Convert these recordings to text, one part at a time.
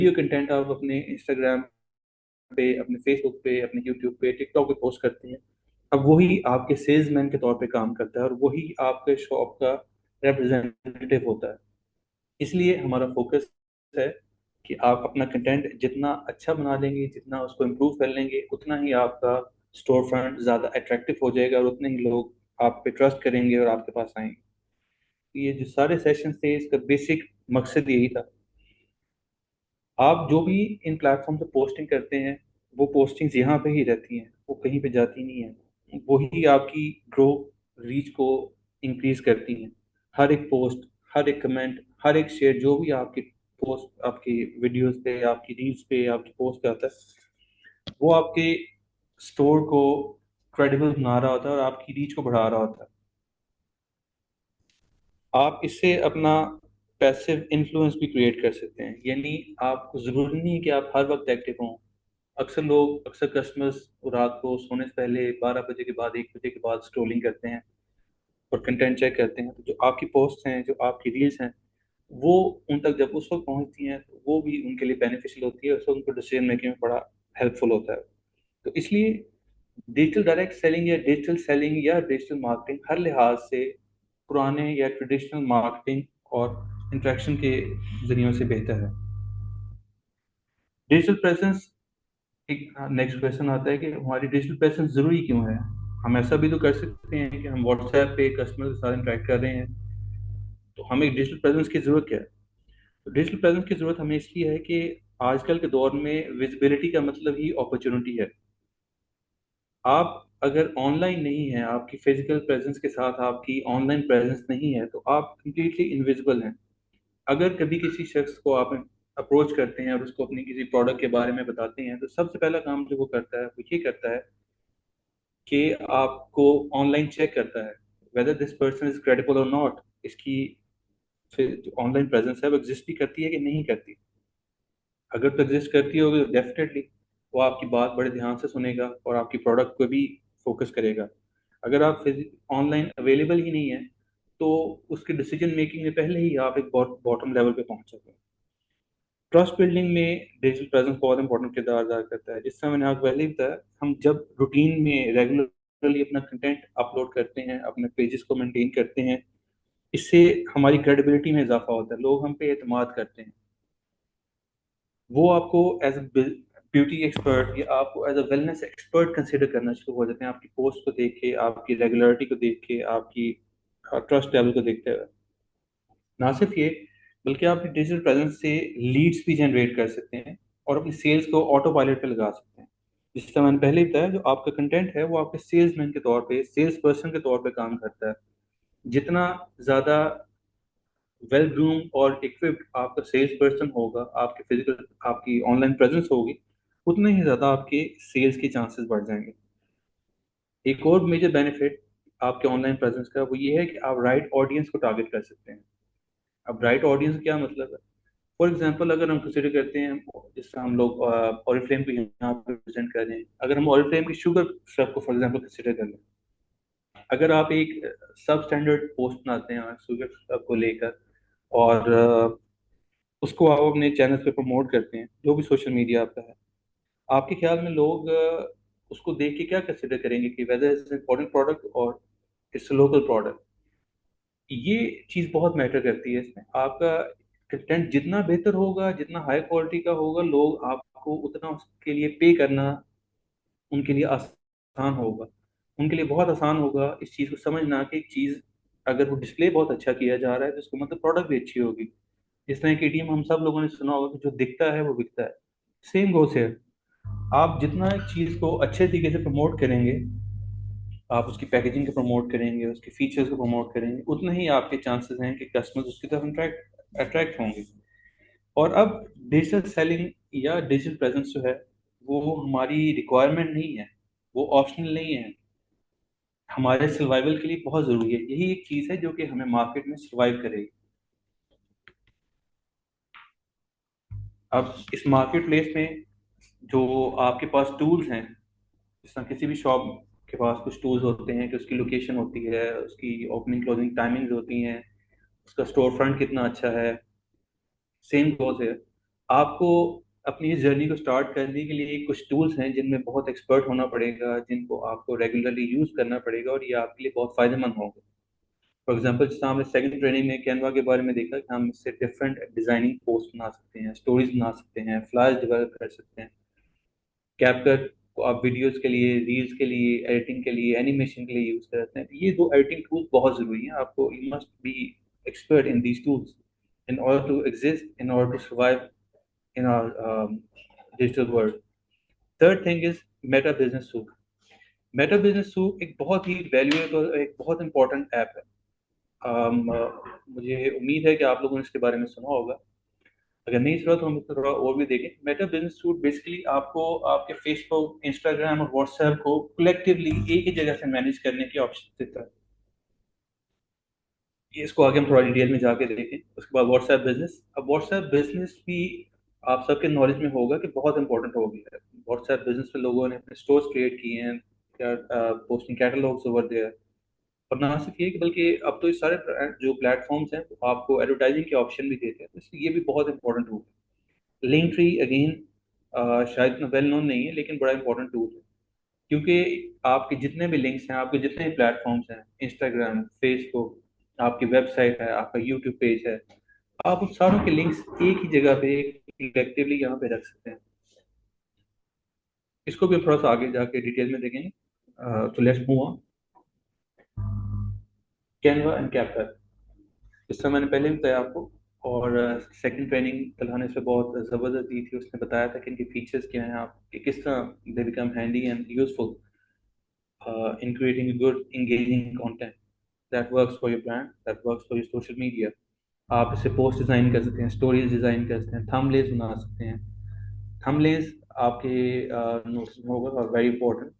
Video content आप अपने Instagram पे, अपने फेसबुक पे, अपने यूट्यूब पे, टिकटॉक पे पोस्ट करते हैं। अब वही आपके सेल्समैन के तौर पे काम करता है और वही आपके शॉप का रिप्रेजेंटेटिव होता है। इसलिए हमारा फोकस है कि आप अपना कंटेंट जितना अच्छा बना लेंगे, जितना उसको इम्प्रूव कर लेंगे, उतना ही आपका स्टोर फ्रंट ज़्यादा अट्रैक्टिव हो जाएगा और उतने ही लोग आप पे ट्रस्ट करेंगे और आपके पास आएंगे। ये जो सारे सेशंस थे, इसका बेसिक मकसद यही था। आप जो भी इन प्लेटफॉर्म पे पोस्टिंग करते हैं, वो पोस्टिंग्स यहाँ पे ही रहती हैं, वो कहीं पे जाती नहीं है। वही आपकी ग्रो रीच को इंक्रीज करती हैं। हर एक पोस्ट, हर एक कमेंट, हर एक शेयर, जो भी आपकी पोस्ट, आपकी वीडियोस पे, आपकी रील्स पे, आपकी पोस्ट पे आता है, वो आपके स्टोर को क्रेडिबल बना रहा होता है और आपकी रीच को बढ़ा रहा होता है। आप इससे अपना पैसिव इन्फ्लुएंस भी क्रिएट कर सकते हैं। यानी आपको ज़रूरी नहीं है कि आप हर वक्त एक्टिव हों। अक्सर कस्टमर्स रात को सोने से पहले 12 बजे के बाद, 1 बजे के बाद स्क्रॉलिंग करते हैं और कंटेंट चेक करते हैं। तो जो आपकी पोस्ट हैं, जो आपकी रील्स हैं, वो उन तक जब उस वक्त पहुंचती हैं तो वो भी उनके लिए बेनिफिशियल होती है, उस वक्त उनको डिसीजन मेकिंग में बड़ा हेल्पफुल होता है। तो इसलिए डिजिटल डायरेक्ट सेलिंग या डिजिटल मार्केटिंग हर लिहाज से पुराने या ट्रेडिशनल मार्केटिंग और इंटरेक्शन के जरियों से बेहतर है। डिजिटल प्रेजेंस, एक नेक्स्ट क्वेश्चन आता है कि हमारी डिजिटल प्रेजेंस जरूरी क्यों है। हम ऐसा भी तो कर सकते हैं कि हम व्हाट्सएप पे कस्टमर के साथ इंटरेक्ट कर रहे हैं, तो हमें डिजिटल प्रेजेंस की जरूरत क्या है। तो डिजिटल प्रेजेंस की जरूरत हमें इसलिए है कि आजकल के दौर में विजिबिलिटी का मतलब ही अपॉर्चुनिटी है। आप अगर ऑनलाइन नहीं है, आपकी फिजिकल प्रेजेंस के साथ आपकी ऑनलाइन प्रेजेंस नहीं है, तो आप कंप्लीटली इनविजिबल हैं। अगर कभी किसी शख्स को आप अप्रोच करते हैं और उसको अपनी किसी प्रोडक्ट के बारे में बताते हैं, तो सबसे पहला काम जो वो करता है वो ये करता है कि आपको ऑनलाइन चेक करता है whether this person is credible और नॉट। इसकी फिर जो ऑनलाइन प्रेजेंस है वो एग्जिस्ट भी करती है कि नहीं करती। अगर तो एग्जिस्ट करती होगी तो डेफिनेटली वो आपकी बात बड़े ध्यान से सुनेगा और आपकी प्रोडक्ट को भी फोकस करेगा। अगर आप ऑनलाइन अवेलेबल ही नहीं है, तो उसके डिसीजन मेकिंग में पहले ही आप एक बॉटम लेवल पे पहुंच जाते हैं। ट्रस्ट बिल्डिंग में डिजिटल प्रेजेंस बहुत इंपॉर्टेंट किरदार अदा करता है। जिस समय मैंने आपको पहले ही बताया, हम जब रूटीन में रेगुलरली अपना कंटेंट अपलोड करते हैं, अपने पेजेस को मेंटेन करते हैं, इससे हमारी क्रेडिबिलिटी में इजाफा होता है, लोग हम पे एतमाद करते हैं। वो आपको एज ए ब्यूटी एक्सपर्ट या आपको as a wellness expert consider करना शुरू हो जाते हैं, आपकी पोस्ट को देख के, आपकी रेगुलरिटी को देख के, आपकी ट्रस्ट लेवल को देखते हुए। ना सिर्फ ये, बल्कि आप डिजिटल प्रेजेंस से लीड्स भी जनरेट कर सकते हैं और अपनी सेल्स को ऑटो पायलट पे लगा सकते हैं। जिस तरह मैंने पहले ही बताया, जो आपका कंटेंट है वो आपके सेल्समैन के तौर पे, सेल्स पर्सन के तौर पे काम करता है। जितना ज़्यादा वेल ग्रूम और इक्विप्ड आपका सेल्स पर्सन होगा, आपके फिजिकल, आपकी ऑनलाइन प्रेजेंस होगी, उतने ही ज़्यादा आपके सेल्स के चांसेस बढ़ जाएंगे। एक और मेजर बेनिफिट आपके ऑनलाइन प्रेजेंस का वो ये है कि आप राइट ऑडियंस को टारगेट कर सकते हैं। अब राइट ऑडियंस क्या मतलब है? फॉर एग्जाम्पल, अगर हम कंसिडर करते हैं, जिससे हम लोग ऑरिफ्लेम को यहाँ पे प्रेजेंट कर रहे हैं, अगर हम ऑरिफ्लेम की शुगर सिरप को फॉर एग्जाम्पल कंसिडर कर लें, अगर आप एक सब स्टैंडर्ड पोस्ट बनाते हैं शुगर सिरप को लेकर और उसको आप अपने चैनल पे प्रमोट करते हैं, जो भी सोशल मीडिया आपका है, आपके ख्याल में लोग उसको देख के क्या कंसिडर करेंगे कि वेदर इज इम्पोर्टेंट प्रोडक्ट और इट्स लोकल प्रोडक्ट। ये चीज़ बहुत मैटर करती है इसमें। आपका कंटेंट जितना बेहतर होगा, जितना हाई क्वालिटी का होगा, लोग आपको उतना उसके लिए पे करना उनके लिए आसान होगा। उनके लिए बहुत आसान होगा इस चीज़ को समझना कि एक चीज़ अगर वो डिस्प्ले बहुत अच्छा किया जा रहा है तो इसको मतलब प्रोडक्ट भी अच्छी होगी। जिस तरह की टीम हम सब लोगों ने सुना होगा कि जो दिखता है वो बिकता है। सेम गोस है। आप जितना एक चीज़ को अच्छे तरीके से प्रमोट करेंगे, आप उसकी पैकेजिंग को प्रमोट करेंगे, उसके फीचर्स को प्रमोट करेंगे, उतने ही आपके चांसेस हैं कि कस्टमर्स उसकी तरफ अट्रैक्ट होंगे। और अब डिजिटल सेलिंग या डिजिटल प्रेजेंस जो है, वो हमारी रिक्वायरमेंट नहीं है, वो ऑप्शनल नहीं है, हमारे सर्वाइवल के लिए बहुत ज़रूरी है। यही एक चीज़ है जो कि हमें मार्केट में सर्वाइव करेगी। अब इस मार्केट प्लेस में जो आपके पास टूल्स हैं, जिस तरह किसी भी शॉप के पास कुछ टूल्स होते हैं कि उसकी लोकेशन होती है, उसकी ओपनिंग क्लोजिंग टाइमिंग्स होती हैं, उसका स्टोर फ्रंट कितना अच्छा है, सेम गोज है। आपको अपनी इस जर्नी को स्टार्ट करने के लिए कुछ टूल्स हैं जिनमें बहुत एक्सपर्ट होना पड़ेगा, जिनको आपको रेगुलरली यूज करना पड़ेगा, और ये आपके लिए बहुत फायदेमंद होंगे। फॉर एग्जाम्पल, जैसे हमने सेकंड ट्रेनिंग में कैनवा के बारे में देखा कि हम इससे डिफरेंट डिजाइनिंग पोस्ट बना सकते हैं, स्टोरीज बना सकते हैं, फ्लैश डेवलप कर सकते हैं। कैपकट को आप वीडियोस के लिए, रील्स के लिए, एडिटिंग के लिए, एनिमेशन के लिए यूज करते हैं। तो ये दो एडिटिंग टूल्स बहुत जरूरी हैं। आपको you must be expert in these tools in order to exist, in order to survive in our digital world. Third thing is Meta Business Suite. Meta Business Suite एक बहुत ही वैल्यूएबल, एक बहुत important app है। मुझे उम्मीद है कि आप लोगों ने इसके बारे में सुना होगा। अगर नहीं सुना तो हम इसको थोड़ा और भी देखें। मेटा बिजनेस सूट बेसिकली आपको आपके फेसबुक, इंस्टाग्राम और व्हाट्सएप को कलेक्टिवली एक ही जगह से मैनेज करने की ऑप्शन देता है। इसको आगे हम थोड़ा डिटेल में जाके देखें। उसके बाद व्हाट्सएप बिजनेस। अब व्हाट्सएप बिजनेस भी आप सबके नॉलेज में होगा कि बहुत इंपॉर्टेंट हो गया है। व्हाट्सएप बिजनेस पे लोगों ने अपने स्टोर्स क्रिएट किए हैं, पोस्टिंग कैटलॉग्स ओवर देयर। और ना सिर्फ ये कि बल्कि अब तो ये सारे जो प्लेटफॉर्म्स हैं वो आपको एडवर्टाइजिंग के ऑप्शन भी देते हैं, तो इसलिए ये भी बहुत इंपॉर्टेंट टूल है। लिंक ट्री अगेन शायद इतना वेल नोन नहीं है, लेकिन बड़ा इंपॉर्टेंट टूल है। क्योंकि आपके जितने भी लिंक्स हैं, आपके जितने भी प्लेटफॉर्म्स हैं, इंस्टाग्राम, फेसबुक, आपकी वेबसाइट है, आपका यूट्यूब पेज है, आप उन सारों के लिंक्स एक ही जगह पे कलेक्टिवली यहाँ पे रख सकते हैं। इसको भी हम थोड़ा सा आगे जाके डिटेल में देखेंगे। तो let's move on. Canva and CapCut, इससे मैंने पहले भी बताया आपको। और सेकंड ट्रेनिंग तलहा इस पे बहुत ज़बरदस्त दी थी। उसने बताया था कि इनके फीचर्स क्या हैं, आप कि किस तरह they become handy and useful in creating a good engaging content that works for your brand, that works for your social media. आप इसे पोस्ट डिज़ाइन कर सकते हैं, स्टोरीज डिज़ाइन कर सकते हैं, थंबनेल्स बना सकते हैं। थंबनेल्स आपके नोट्स में होगा, वेरी इंपॉर्टेंट।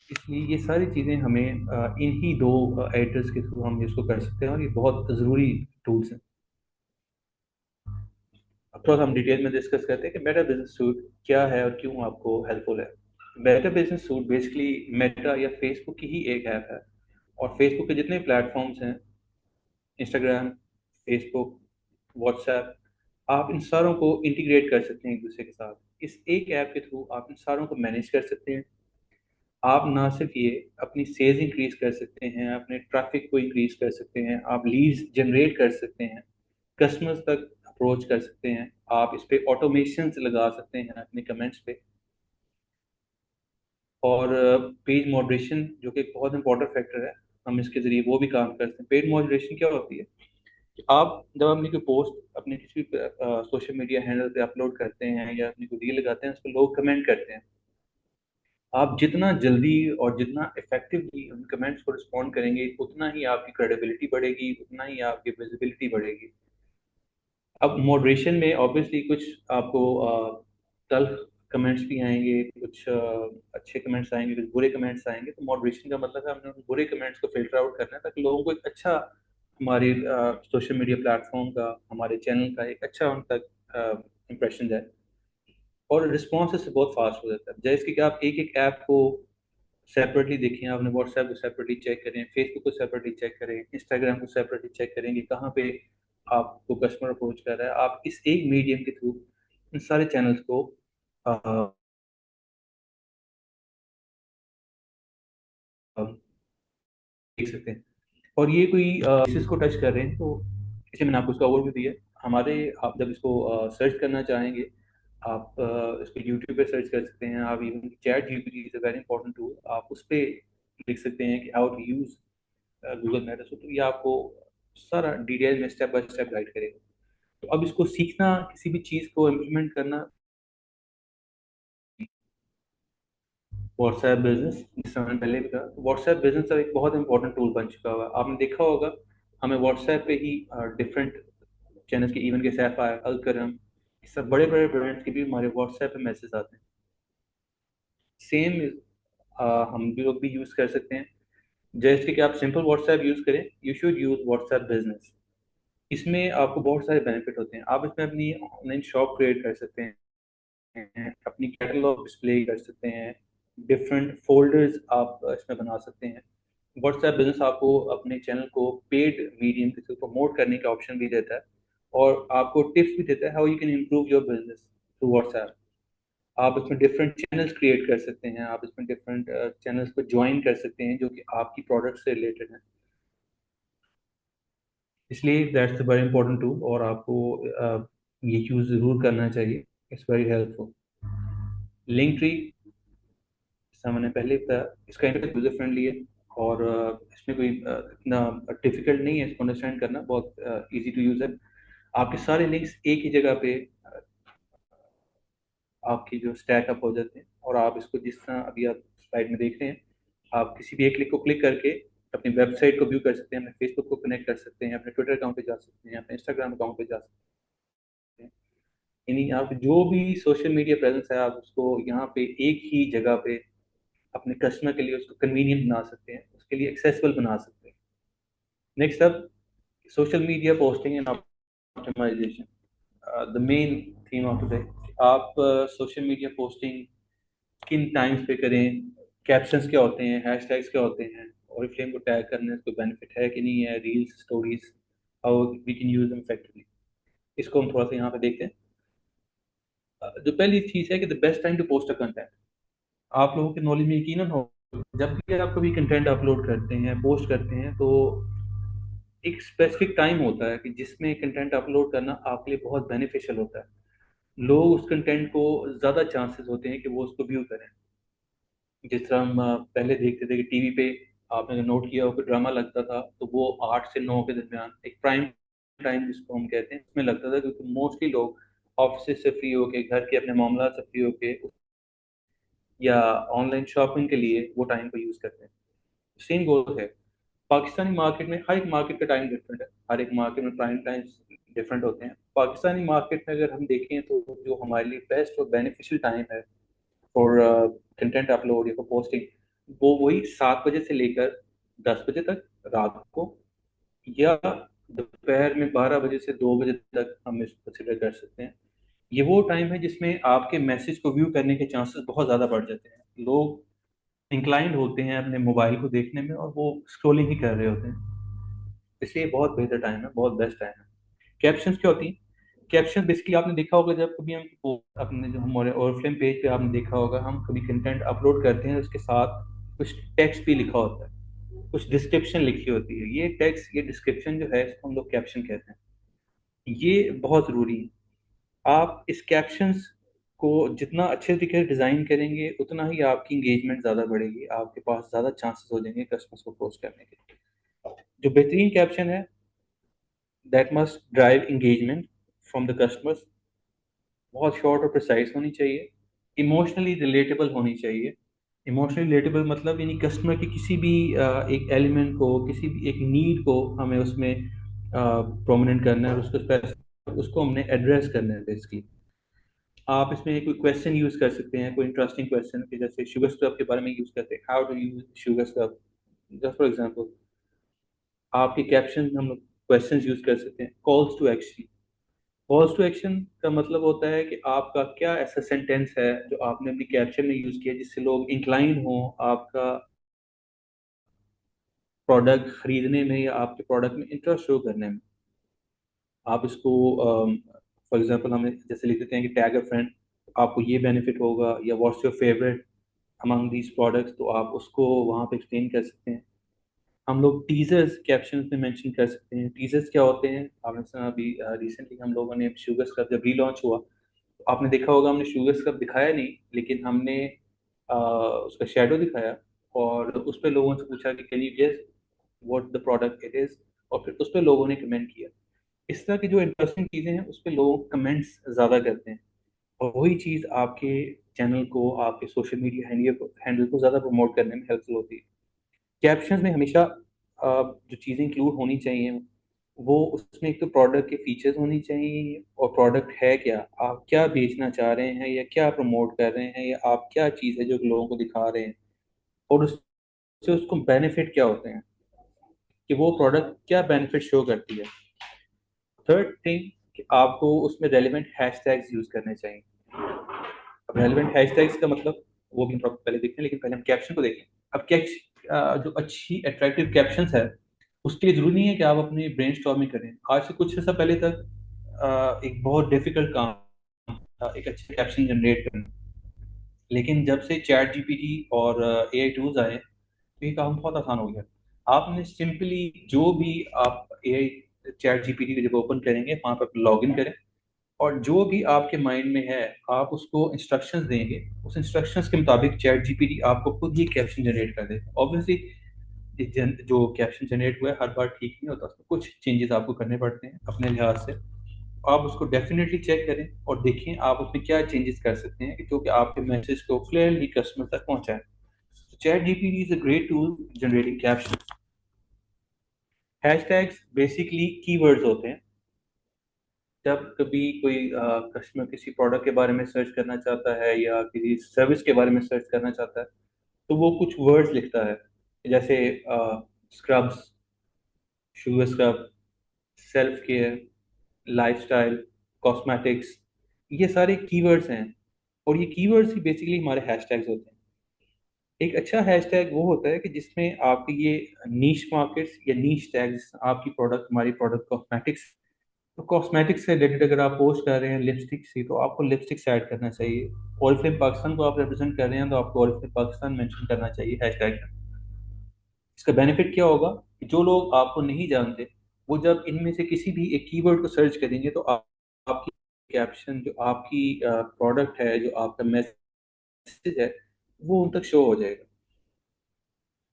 इसलिए ये सारी चीज़ें हमें इन्हीं दो एडिटर्स के थ्रू हम इसको कर सकते हैं, और ये बहुत ज़रूरी टूल्स हैं। अब थोड़ा हम डिटेल में डिस्कस करते हैं कि मेटा बिजनेस सूट क्या है और क्यों आपको हेल्पफुल है। Meta business suit basically Meta या फेसबुक की ही एक ऐप है। और फेसबुक के जितने प्लेटफॉर्म्स हैं, इंस्टाग्राम, फेसबुक, व्हाट्सएप, आप इन सारों को इंटीग्रेट कर सकते हैं एक दूसरे के साथ। इस एक ऐप के थ्रू आप इन सारों को मैनेज कर सकते हैं। आप ना सिर्फ ये अपनी सेल्स इंक्रीज कर सकते हैं, अपने ट्रैफिक को इंक्रीज कर सकते हैं, आप लीड्स जनरेट कर सकते हैं, कस्टमर्स तक अप्रोच कर सकते हैं, आप इस पे ऑटोमेशन लगा सकते हैं अपने कमेंट्स पे। और पेज मॉडरेशन जो कि एक बहुत इंपॉर्टेंट फैक्टर है, हम इसके जरिए वो भी काम करते हैं। पेड मॉडरेशन क्या होती है कि आप जब अपनी कोई पोस्ट अपने किसी भी सोशल मीडिया हैंडल पे अपलोड करते हैं या अपनी कोई रील लगाते हैं, उस पर लोग कमेंट करते हैं। आप जितना जल्दी और जितना इफेक्टिवली उन कमेंट्स को रिस्पॉन्ड करेंगे, उतना ही आपकी क्रेडिबिलिटी बढ़ेगी, उतना ही आपकी विजिबिलिटी बढ़ेगी। अब मॉडरेशन में ऑब्वियसली कुछ आपको तल्ख कमेंट्स भी आएंगे, कुछ अच्छे कमेंट्स आएंगे, कुछ बुरे कमेंट्स आएंगे। तो मॉडरेशन का मतलब है हमने उन बुरे कमेंट्स को फिल्टर आउट करना है, ताकि लोगों को एक अच्छा हमारे सोशल मीडिया प्लेटफॉर्म का, हमारे चैनल का एक अच्छा उन तक इम्प्रेशन जाए। और रिस्पॉन्स इससे बहुत फास्ट हो जाता है। जैसे कि आप एक एक ऐप को सेपरेटली देखें, आपने व्हाट्सएप को सेपरेटली चेक करें, फेसबुक को सेपरेटली चेक करें, इंस्टाग्राम को सेपरेटली चेक करेंगे कहाँ पे आपको कस्टमर अप्रोच कर रहा है। आप इस एक मीडियम के थ्रू इन सारे चैनल्स को अ, देख सकते हैं। और ये कोई इस को टच कर रहे हैं तो इसे मैंने आपको इसका ओवरव्यू दिया है। हमारे आप जब इसको सर्च करना चाहेंगे, आप इसको यूट्यूब पे सर्च कर सकते हैं। आप even ChatGPT is a very important tool, आप उस पर लिख सकते हैं कि how to use Google maps. तो ये आपको सारा डिटेल में स्टेप बाय स्टेप गाइड करेगा। तो अब इसको सीखना, किसी भी चीज़ को इम्प्लीमेंट करना। व्हाट्सएप बिजनेस, जिससे मैंने पहले भी कहा, व्हाट्सएप बिजनेस अब एक बहुत इंपॉर्टेंट टूल बन चुका हुआ है। आपने देखा होगा हमें व्हाट्सएप पे ही डिफरेंट चैनल्स के, इवन के सैफायर, अलकरम, सब बड़े बड़े ब्रांड्स के भी हमारे व्हाट्सएप पे मैसेज आते हैं। सेम हम भी लोग भी यूज़ कर सकते हैं। जैसे कि आप सिंपल व्हाट्सएप यूज़ करें, you should use WhatsApp business. इसमें आपको बहुत सारे बेनिफिट होते हैं। आप इसमें अपनी ऑनलाइन शॉप क्रिएट कर सकते हैं, अपनी कैटलॉग डिस्प्ले कर सकते हैं, डिफरेंट फोल्डर्स आप इसमें बना सकते हैं। व्हाट्सएप बिजनेस आपको अपने चैनल को पेड मीडियम के थ्रू प्रमोट करने का ऑप्शन भी देता है। और आपको टिप्स भी देता है how you can improve your business through WhatsApp. आप इसमें डिफरेंट चैनल्स क्रिएट कर सकते हैं, आप इसमें डिफरेंट चैनल्स को ज्वाइन कर सकते हैं जो कि आपकी प्रोडक्ट से रिलेटेड हैं। इसलिए दैट्स वेरी इंपॉर्टेंट टू, और आपको ये यूज़ ज़रूर करना चाहिए। It's very helpful. Link tree, जैसा मैंने पहले बताया, इसका इंटरफेस यूजर फ्रेंडली है, और इसमें कोई इतना डिफिकल्ट नहीं है इसको अंडरस्टैंड करना, बहुत इजी टू यूज है। आपके सारे लिंक्स एक ही जगह पे आपकी जो स्टैक अप हो जाते हैं, और आप इसको जिस तरह अभी आप स्लाइड में देख रहे हैं, आप किसी भी एक लिंक को क्लिक करके अपनी वेबसाइट को व्यू कर सकते हैं, अपने फेसबुक को कनेक्ट कर सकते हैं, अपने ट्विटर अकाउंट पे जा सकते हैं, अपने इंस्टाग्राम अकाउंट पे जा सकते हैं। यानी आप जो भी सोशल मीडिया प्रेजेंस है, आप उसको यहाँ पे एक ही जगह पे अपने कस्टमर के लिए उसको कन्वीनियंट बना सकते हैं, उसके लिए एक्सेसिबल बना सकते हैं। Next up, social media posting and optimization, the main theme of today. आप सोशल मीडिया पोस्टिंग किन टाइम्स पे करें, कैप्शंस क्या होते हैं, हैशटैग्स क्या होते हैं, और फ्लेम को टैग करने से कोई बेनिफिट है कि नहीं है, reels, stories, how we can use them effectively, इसको हम थोड़ा सा यहाँ पे देखते हैं। जो पहली चीज है कि the best time to post a content. आप लोगों के नॉलेज में यकीनन हो, जब भी आप कभी कंटेंट अपलोड करते हैं, पोस्ट करते हैं, तो एक स्पेसिफिक टाइम होता है कि जिसमें कंटेंट अपलोड करना आपके लिए बहुत बेनिफिशियल होता है। लोग उस कंटेंट को ज़्यादा चांसेस होते हैं कि वो उसको व्यू करें। जिस तरह हम पहले देखते थे कि टीवी पे आपने नोट किया हो कि ड्रामा लगता था, तो वो 8 से 9 के दरमियान एक प्राइम टाइम जिसको हम कहते हैं उसमें लगता था, क्योंकि मोस्टली लोग ऑफिस से फ्री होके, घर के अपने मामला से फ्री होके, या ऑनलाइन शॉपिंग के लिए वो टाइम को यूज़ करते हैं। सेम गोल है। पाकिस्तानी मार्केट में, हर एक मार्केट का टाइम डिफरेंट है, हर एक मार्केट में प्राइम टाइम्स डिफरेंट होते हैं। पाकिस्तानी मार्केट में अगर हम देखें तो जो हमारे लिए बेस्ट और बेनिफिशियल टाइम है फॉर कंटेंट अपलोड या फॉर पोस्टिंग, वो वही 7 बजे से लेकर 10 बजे तक रात को, या दोपहर में 12 बजे से 2 बजे तक हम इसको कंसिडर कर सकते हैं। ये वो टाइम है जिसमें आपके मैसेज को व्यू करने के चांसेस बहुत ज़्यादा बढ़ जाते हैं। लोग इंक्लाइंड होते हैं अपने मोबाइल को देखने में, और वो स्क्रॉलिंग ही कर रहे होते हैं। इसलिए बहुत बेहतर टाइम है, बहुत बेस्ट टाइम है। कैप्शंस क्या होती हैं? कैप्शन बेसिकली आपने देखा होगा, जब कभी हम अपने जो हमारे ओवरफ्लेम पेज पे आपने देखा होगा, हम कभी कंटेंट अपलोड करते हैं उसके साथ कुछ टेक्स्ट भी लिखा होता है, कुछ डिस्क्रिप्शन लिखी होती है। ये टेक्स्ट, ये डिस्क्रिप्शन जो है, इसको हम लोग कैप्शन कहते हैं। ये बहुत ज़रूरी है। आप इस कैप्शंस को जितना अच्छे तरीके से डिज़ाइन करेंगे, उतना ही आपकी इंगेजमेंट ज़्यादा बढ़ेगी, आपके पास ज़्यादा चांसेस हो जाएंगे कस्टमर्स को पोस्ट करने के। जो बेहतरीन कैप्शन है, that must drive engagement from the customers. बहुत शॉर्ट और प्रिसाइज होनी चाहिए, इमोशनली रिलेटेबल होनी चाहिए। इमोशनली रिलेटेबल मतलब यानी कस्टमर के किसी भी एक एलिमेंट को, किसी भी एक नीड को हमें उसमें प्रोमिनेंट करना है, और उसको हमने एड्रेस करना है बेसिकली। आप इसमें कोई क्वेश्चन यूज कर सकते हैं, कोई इंटरेस्टिंग क्वेश्चन, जैसे शुगर स्क्रब के बारे में यूज करते हैं, how to use sugar scrub, just for example. आपके कैप्शन हम लोग क्वेश्चंस यूज कर सकते हैं। Calls to action. Calls to action का मतलब होता है कि आपका क्या ऐसा सेंटेंस है जो आपने अपनी कैप्शन में यूज किया, जिससे लोग इंक्लाइन हो आपका प्रोडक्ट खरीदने में, या आपके प्रोडक्ट में इंटरेस्ट शो करने में। आप इसको फॉर एग्जांपल हमें जैसे लिख देते हैं कि टैग अ फ्रेंड, आपको ये बेनिफिट होगा, या what's your favourite among these products, तो आप उसको वहाँ पे एक्सप्लेन कर सकते हैं। हम लोग टीजर्स कैप्शन में मेंशन कर सकते हैं। टीजर्स क्या होते हैं? आपने सुना अभी रिसेंटली हम लोगों ने शुगर स्क्रब जब रीलॉन्च हुआ, तो आपने देखा होगा हमने शुगर स्क्रब दिखाया नहीं, लेकिन हमने उसका शेडो दिखाया, और उस पर लोगों से पूछा कि can you guess what the product it is, और फिर उस पर लोगों ने कमेंट किया। इस तरह की जो इंटरेस्टिंग चीज़ें हैं उस पर लोग कमेंट्स ज़्यादा करते हैं, और वही चीज़ आपके चैनल को, आपके सोशल मीडिया हैंडल को ज़्यादा प्रमोट करने में हेल्पफुल होती है। कैप्शन में हमेशा जो चीज़ें इंक्लूड होनी चाहिए, वो उसमें एक तो प्रोडक्ट के फीचर्स होनी चाहिए, और प्रोडक्ट है क्या, आप क्या बेचना चाह रहे हैं, या क्या प्रमोट कर रहे हैं, या आप क्या चीज़ है जो लोगों को दिखा रहे हैं, और उससे उसको बेनिफिट क्या होते हैं, कि वो प्रोडक्ट क्या बेनिफिट शो करती है। थर्ड थिंग, कि आपको उसमें रेलिवेंट हैशटैग्स यूज करने चाहिए। अब रेलिवेंट हैशटैग्स का मतलब वो भी हम पहले देखते हैं, लेकिन पहले हम कैप्शन को देखें। अब जो अच्छी अट्रैक्टिव कैप्शंस है, उसके लिए जरूरी नहीं है कि आप अपनी ब्रेनस्टॉर्मिंग करें। आज से कुछ ऐसा पहले तक एक बहुत डिफिकल्ट काम एक अच्छे कैप्शन जनरेट करना। लेकिन जब से चैट जीपीटी और एआई टूल्स आए तो ये काम बहुत आसान हो गया। आपने सिंपली जो भी आप एआई चैट जीपीटी को जब ओपन करेंगे वहां पर लॉग इन करें, और जो भी आपके माइंड में है आप उसको इंस्ट्रक्शंस देंगे। उस इंस्ट्रक्शंस के मुताबिक चैट जीपीटी आपको खुद ही कैप्शन जनरेट कर देगा। ऑब्वियसली जो कैप्शन जनरेट हुआ है हर बार ठीक नहीं होता, उसमें कुछ चेंजेस आपको करने पड़ते हैं अपने लिहाज से। आप उसको डेफिनेटली चेक करें और देखें आप उसमें क्या चेंजेस कर सकते हैं जो कि आपके मैसेज को क्लियरली कस्टमर तक पहुंचाए। Chat GPT is a great tool generating caption. Hashtags basically keywords होते हैं। जब कभी कोई कस्टमर किसी प्रोडक्ट के बारे में सर्च करना चाहता है या किसी सर्विस के बारे में सर्च करना चाहता है तो वो कुछ वर्ड्स लिखता है, जैसे scrubs, sugar scrub, self care, lifestyle, cosmetics. ये सारे कीवर्ड्स हैं और ये कीवर्ड्स ही बेसिकली हमारे हैशटैग्स होते हैं। एक अच्छा हैशटैग वो होता है कि जिसमें आपके ये नीश मार्केट्स या नीश टैग्स, आपकी प्रोडक्ट, हमारी प्रोडक्ट कॉस्मेटिक्स, तो कॉस्मेटिक्स से रिलेटेड अगर आप पोस्ट कर रहे हैं लिपस्टिक से तो आपको लिपस्टिक्स ऐड करना चाहिए। ओरिफ्लेम पाकिस्तान को आप रिप्रेजेंट कर रहे हैं तो आपको ओरिफ्लेम पाकिस्तान मेंशन करना चाहिए हैशटैग में। इसका बेनिफिट क्या होगा कि जो लोग आपको नहीं जानते वो जब इनमें से किसी भी एक कीवर्ड को सर्च करेंगे तो आपकी कैप्शन, जो आपकी प्रोडक्ट है, जो आपका मैसेज है, वो उन तक शो हो जाएगा।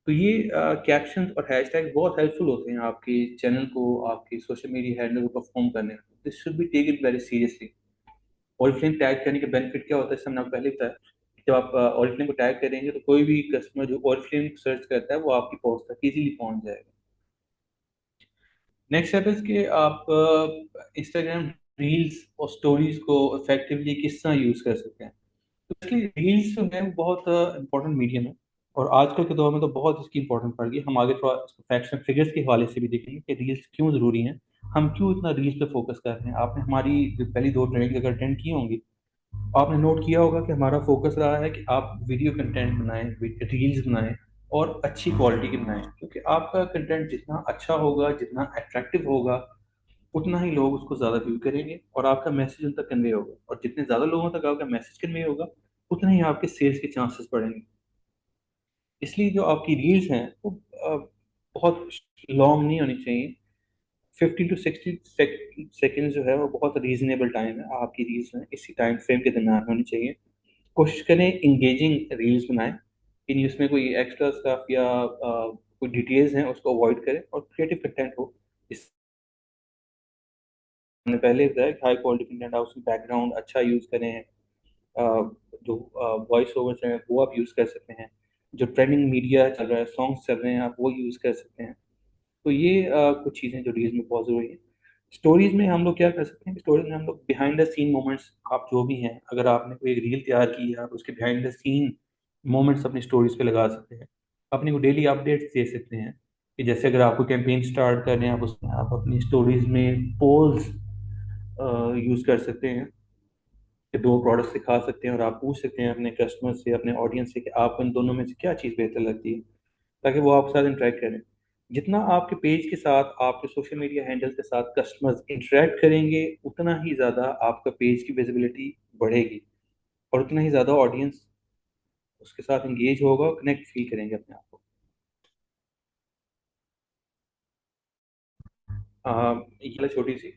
तो ये कैप्शन और हैशटैग बहुत हेल्पफुल होते हैं आपके चैनल को, आपके सोशल मीडिया हैंडल को परफॉर्म करने में। This should be taken very seriously. Oriflame tag करने का बेनिफिट क्या होता है, इससे हमने आपको पहले बताया। जब आप ऑरिफ्लेम को टैग करेंगे तो कोई भी कस्टमर जो ऑरिफ्लेम सर्च करता है वो आपकी पोस्ट तक इजीली पहुंच जाएगा। नेक्स्ट स्टेप है कि आप इंस्टाग्राम रील्स और स्टोरीज को इफेक्टिवली किस तरह यूज कर सकते हैं। तो इसलिए रील्स जो है वो बहुत इंपॉर्टेंट मीडियम है और आजकल के दौर में तो बहुत इसकी इंपॉर्टेंट पड़ गई। हम आगे थोड़ा फैक्ट्स एंड फिगर्स के हवाले से भी देखेंगे कि रील्स क्यों जरूरी हैं, हम क्यों इतना रील्स पे फोकस कर रहे हैं। आपने हमारी जो पहली दो ट्रेनिंग अगर अटेंड की होंगी, आपने नोट किया होगा कि हमारा फोकस रहा है कि आप वीडियो कंटेंट बनाएं, रील्स बनाएं और अच्छी क्वालिटी की बनाएं। क्योंकि आपका कंटेंट जितना अच्छा होगा, जितना अट्रैक्टिव होगा, उतना ही लोग उसको ज़्यादा व्यू करेंगे और आपका मैसेज उन तक कन्वे होगा। और जितने ज़्यादा लोगों तक आपका मैसेज कन्वे होगा उतने ही आपके सेल्स के चांसेस बढ़ेंगे। इसलिए जो आपकी रील्स हैं वो बहुत लॉन्ग नहीं होनी चाहिए। 50 to 60 सेकेंड जो है वो बहुत रीजनेबल टाइम है आपकी रील्स में, इसी टाइम फ्रेम के दरम्यान होनी चाहिए। कोशिश करें इंगेजिंग रील्स बनाएं, इन उसमें कोई एक्स्ट्रा स्टफ या कोई डिटेल्स हैं उसको अवॉइड करें और क्रिएटिव कंटेंट हो। इस हमने पहले बताया कि हाई क्वालिटी कंटेंट, आप उसमें बैकग्राउंड अच्छा यूज़ करें। जो वॉइस ओवर्स हैं वो आप यूज़ कर सकते हैं। जो ट्रेंडिंग मीडिया चल रहा है, सॉन्ग्स चल रहे हैं, आप वो यूज़ कर सकते हैं। तो ये कुछ चीज़ें जो रील्स में बहुत ज़रूरी है। स्टोरीज में हम लोग क्या कर सकते हैं, स्टोरीज में हम लोग बिहाइंड द सीन मोमेंट्स, आप जो भी हैं, अगर आपने कोई एक रील तैयार की है आप उसके बिहाइंड द सीन मोमेंट्स अपनी स्टोरीज पे लगा सकते हैं। अपनी को डेली अपडेट्स दे सकते हैं कि जैसे अगर आपको कैंपेन स्टार्ट कर रहे हैं आप उसमें आप अपनी स्टोरीज में पोल्स यूज़ कर सकते हैं कि दो प्रोडक्ट्स दिखा सकते हैं और आप पूछ सकते हैं अपने कस्टमर से, अपने ऑडियंस से कि आपको इन दोनों में से क्या चीज़ बेहतर लगती है, ताकि वो आपके साथ इंटरेक्ट करें। जितना आपके पेज के साथ, आपके सोशल मीडिया हैंडल के साथ कस्टमर्स इंटरेक्ट करेंगे उतना ही ज़्यादा आपका पेज की विजिबिलिटी बढ़ेगी और उतना ही ज़्यादा ऑडियंस उसके साथ इंगेज होगा और कनेक्ट फील करेंगे अपने आप को। ये वाला छोटी सी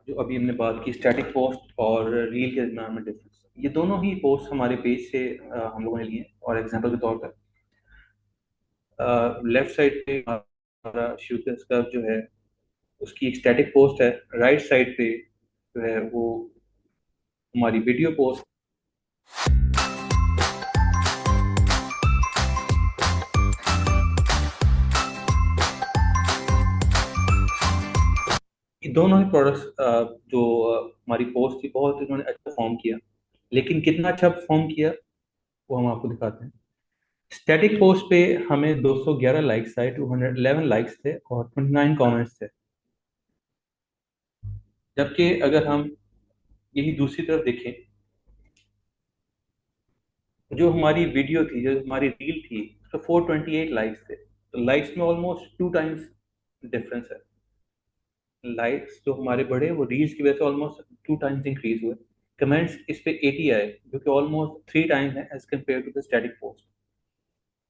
जो अभी हमने बात की स्टैटिक पोस्ट और रील के दरम्यान में डिफरेंस, ये दोनों ही पोस्ट हमारे पेज से हम लोगों ने लिए हैं। और एग्जांपल के तौर पर लेफ्ट साइड पे हमारा शूटर स्कर्व जो है उसकी एक स्टैटिक पोस्ट है। राइट साइड पे जो है वो हमारी वीडियो पोस्ट। ये दोनों ही प्रोडक्ट्स जो हमारी पोस्ट थी बहुत इन्होंने अच्छा परफॉर्म किया। लेकिन कितना अच्छा परफॉर्म किया वो हम आपको दिखाते हैं। स्टैटिक पोस्ट पे हमें 211 लाइक्स आए, 211 लाइक्स थे और 29 कमेंट्स थे। जबकि अगर हम यही दूसरी तरफ देखें, जो हमारी वीडियो थी, जो हमारी रील थी, तो 428 लाइक्स थे। तो लाइक्स में ऑलमोस्ट 2 टाइम्स डिफरेंस है। लाइक्स जो हमारे बढ़े वो रील्स की वजह से ऑलमोस्ट 2 टाइम्स इंक्रीज हुए। कमेंट्स इस पे 80 आए, जो कि ऑलमोस्ट 3 टाइम है as compare to the static post.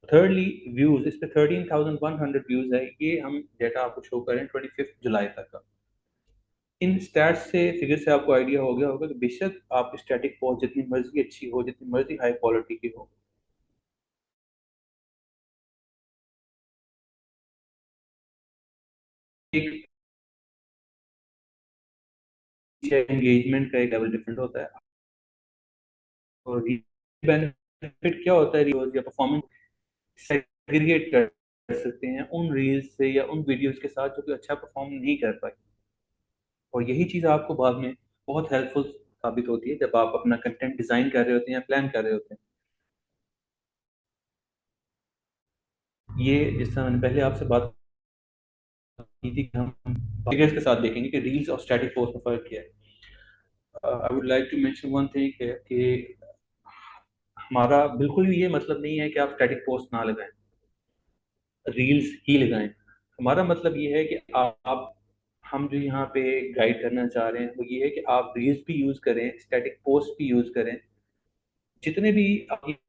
Thirdly, views इस पे 13,100 व्यूज है। ये हम डेटा आपको शो करें 25 जुलाई तक का। इन स्टैट्स से फिगर से आपको आइडिया हो गया होगा कि बेशक आप स्टैटिक पोस्ट जितनी मर्जी अच्छी हो, जितनी मर्जी हाई क्वालिटी की हो, एक एंगेजमेंट का एक लेवल डिफरेंट होता है। और बेनिफिट क्या होता है, रील्स या परफॉर्मेंस सेग्रीगेट कर सकते हैं उन रील्स से या उन वीडियोस के साथ जो कि अच्छा परफॉर्म नहीं कर पाए। और यही चीज़ आपको बाद में बहुत हेल्पफुल साबित होती है जब आप अपना कंटेंट डिजाइन कर रहे होते हैं या प्लान कर रहे होते हैं। ये जिस तरह मैंने पहले आपसे बात की थी कि हम फिगर्स के साथ देखेंगे कि रील्स और स्टैटिक पोस्ट में फर्क क्या है। I would like to mention one thing कि हमारा बिल्कुल भी ये मतलब नहीं है कि आप स्टैटिक पोस्ट ना लगाएं, रील्स ही लगाएं। हमारा मतलब ये है कि आप हम जो यहाँ पे गाइड करना चाह रहे हैं वो ये है कि आप रील्स भी यूज करें, स्टैटिक पोस्ट भी यूज करें। जितने भी